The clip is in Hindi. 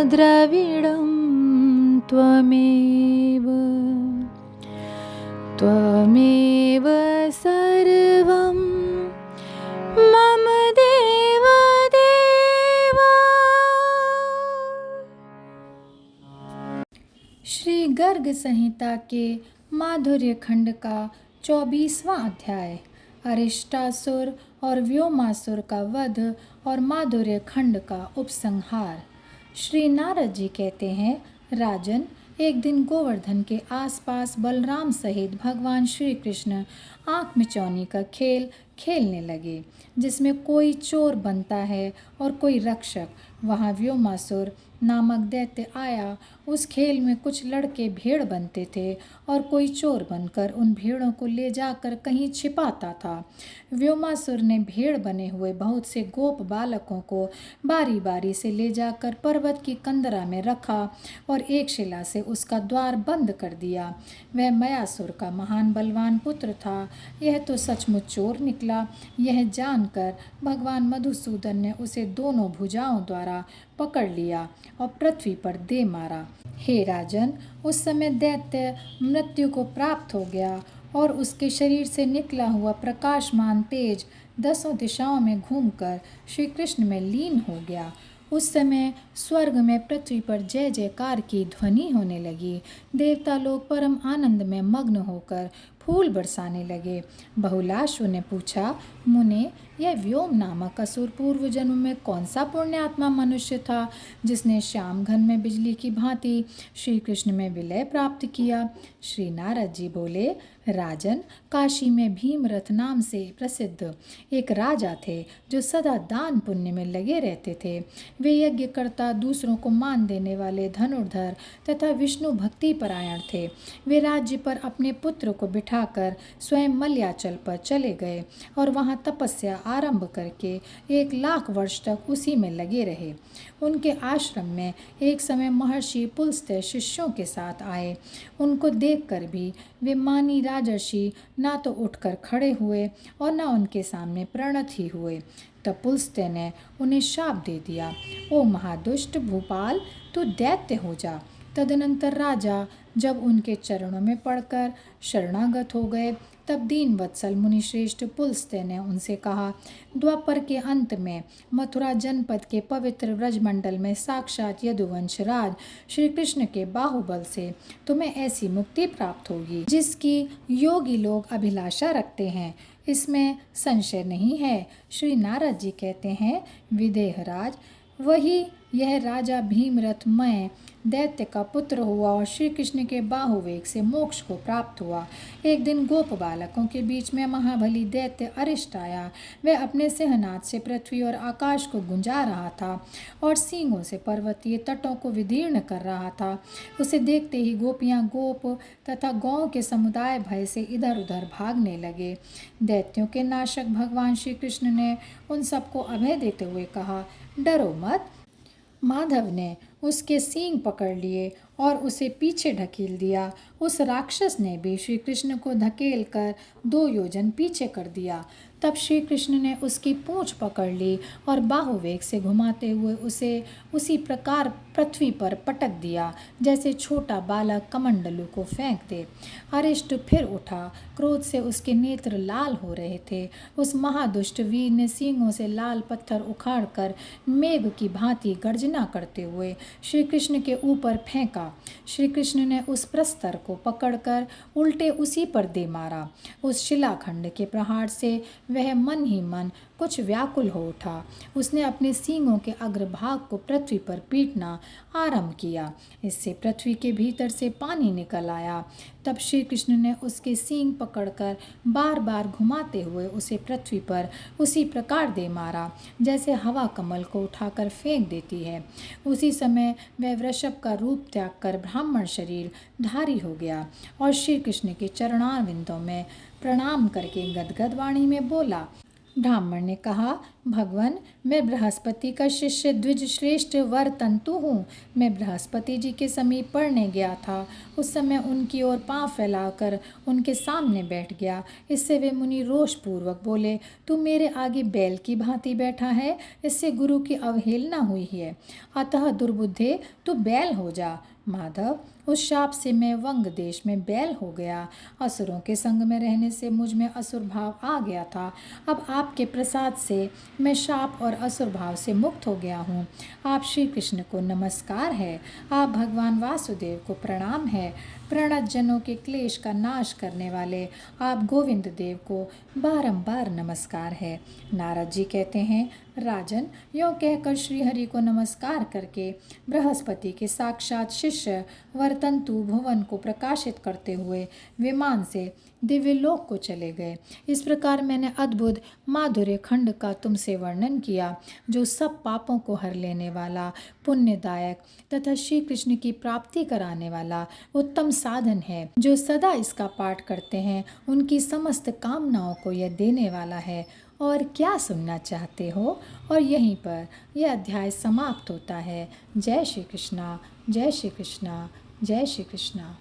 द्रविडं त्वमेव त्वमेव सर्वं मम देव देवा। श्री गर्ग संहिता के माधुर्य खंड का 24वां अध्याय अरिष्टासुर और व्योमासुर का वध और माधुर्य खंड का उपसंहार। श्री नारद जी कहते हैं, राजन, एक दिन गोवर्धन के आसपास बलराम सहित भगवान श्री कृष्ण आँख मिचौनी का खेल खेलने लगे, जिसमें कोई चोर बनता है और कोई रक्षक। वहाँ व्योमासुर नामक दैत्य आया। उस खेल में कुछ लड़के भेड़ बनते थे और कोई चोर बनकर उन भेड़ों को ले जाकर कहीं छिपाता था। व्योमासुर ने भेड़ बने हुए बहुत से गोप बालकों को बारी बारी से ले जाकर पर्वत की कंदरा में रखा और एक शिला से उसका द्वार बंद कर दिया। वह मयासुर का महान बलवान पुत्र था। यह तो सचमुच चोर निकला। यह जानकर भगवान मधुसूदन ने उसे दोनों भुजाओं द्वारा पकड़ लिया और पृथ्वी पर दे मारा। हे राजन, उस समय दैत्य मृत्यु को प्राप्त हो गया और उसके शरीर से निकला हुआ प्रकाशमान तेज 10 दिशाओं में घूमकर श्री कृष्ण में लीन हो गया। उस समय स्वर्ग में पृथ्वी पर जय जयकार की ध्वनि होने लगी। देवता लोग परम आनंद में मग्न होकर फूल बरसाने लगे। बहुलाशु ने पूछा, मुने, यह व्योम नामक असुर पूर्व जन्म में कौन सा पुण्यात्मा मनुष्य था जिसने श्याम घन में बिजली की भांति श्री कृष्ण में विलय प्राप्त किया? श्री नारद जी बोले, राजन, काशी में भीमरथ नाम से प्रसिद्ध एक राजा थे जो सदा दान पुण्य में लगे रहते थे। वे यज्ञकर्ता, दूसरों को मान देने वाले, धनुर्धर तथा विष्णु भक्ति परायण थे। वे राज्य पर अपने पुत्र को बिठाकर स्वयं मलयाचल पर चले गए और वहाँ तपस्या आरंभ करके 1 लाख वर्ष तक उसी में लगे रहे। उनके आश्रम में एक समय महर्षि पुलस्त्य शिष्यों के साथ आए। उनको देखकर भी वे मानी राजर्षि ना तो उठकर खड़े हुए और न उनके सामने प्रणत ही हुए। तब पुलस्त्य ने उन्हें शाप दे दिया, ओ महादुष्ट भूपाल, तू दैत्य हो जा। तदनंतर राजा जब उनके चरणों में पड़कर शरणागत हो गए, तब दीन वत्सल मुनिश्रेष्ठ पुलस्त्य ने उनसे कहा, द्वापर के अंत में मथुरा जनपद के पवित्र व्रजमंडल में साक्षात यदुवंश राज श्री कृष्ण के बाहुबल से तुम्हें ऐसी मुक्ति प्राप्त होगी जिसकी योगी लोग अभिलाषा रखते हैं। इसमें संशय नहीं है। श्री नारद जी कहते हैं, विदेहराज, वही यह राजा भीमरथ मैं दैत्य का पुत्र हुआ और श्री कृष्ण के बाहुवेग से मोक्ष को प्राप्त हुआ। एक दिन गोप बालकों के बीच में महाबली दैत्य अरिष्ट आया। वह अपने सिंहनाद से पृथ्वी और आकाश को गुंजा रहा था और सींगों से पर्वतीय तटों को विदीर्ण कर रहा था। उसे देखते ही गोपियाँ, गोप तथा गौओं के समुदाय भय से इधर उधर भागने लगे। दैत्यों के नाशक भगवान श्री कृष्ण ने उन सबको अभय देते हुए कहा, डरो मत। माधव ने उसके सींग पकड़ लिए और उसे पीछे ढकेल दिया। उस राक्षस ने भी श्री कृष्ण को धकेल कर 2 योजन पीछे कर दिया। तब श्री कृष्ण ने उसकी पूंछ पकड़ ली और बाहुवेग से घुमाते हुए उसे उसी प्रकार पृथ्वी पर पटक दिया जैसे छोटा बालक कमंडलू को फेंक दे। अरिष्ट फिर उठा। क्रोध से उसके नेत्र लाल हो रहे थे। उस महादुष्ट वीर ने सींगों से लाल पत्थर उखाड़कर मेघ की भांति गर्जना करते हुए श्री कृष्ण के ऊपर फेंका। श्री कृष्ण ने उस प्रस्तर को पकड़कर उल्टे उसी पर दे मारा। उस शिलाखंड के प्रहार से वह मन ही मन कुछ व्याकुल हो उठा। उसने अपने सींगों के अग्रभाग को पृथ्वी पर पीटना आरंभ किया। इससे पृथ्वी के भीतर से पानी निकल आया। तब श्री कृष्ण ने उसके सींग पकड़कर बार बार घुमाते हुए उसे पृथ्वी पर उसी प्रकार दे मारा जैसे हवा कमल को उठाकर फेंक देती है। उसी समय वह वृषभ का रूप त्याग कर ब्राह्मण शरीर धारी हो गया और श्री कृष्ण के चरणारविंदों में प्रणाम करके गदगद वाणी में बोला। ब्राह्मण ने कहा, भगवान, मैं बृहस्पति का शिष्य द्विज श्रेष्ठ वर तंतु हूँ। मैं बृहस्पति जी के समीप पढ़ने गया था। उस समय उनकी ओर पाँव फैलाकर उनके सामने बैठ गया। इससे वे मुनि रोषपूर्वक बोले, तू मेरे आगे बैल की भांति बैठा है, इससे गुरु की अवहेलना हुई है। अतः दुर्बुद्धे, तू बैल हो जा। माधव, उस शाप से मैं वंग देश में बैल हो गया। असुरों के संग में रहने से मुझ में असुर भाव आ गया था। अब आपके प्रसाद से मैं शाप और असुर भाव से मुक्त हो गया हूँ। आप श्री कृष्ण को नमस्कार है। आप भगवान वासुदेव को प्रणाम है। प्रणत जनों के क्लेश का नाश करने वाले आप गोविंद देव को बारंबार नमस्कार है। नारद जी कहते हैं, राजन, यों कहकर श्रीहरि को नमस्कार करके बृहस्पति के साक्षात शिष्य वरतंतु भुवन को प्रकाशित करते हुए विमान से दिव्यलोक को चले गए। इस प्रकार मैंने अद्भुत माधुर्य खंड का तुमसे वर्णन किया, जो सब पापों को हर लेने वाला, पुण्यदायक तथा श्री कृष्ण की प्राप्ति कराने वाला उत्तम साधन है। जो सदा इसका पाठ करते हैं उनकी समस्त कामनाओं को यह देने वाला है। और क्या सुनना चाहते हो? और यहीं पर यह अध्याय समाप्त होता है। जय श्री कृष्णा, जय श्री कृष्णा, जय श्री कृष्णा।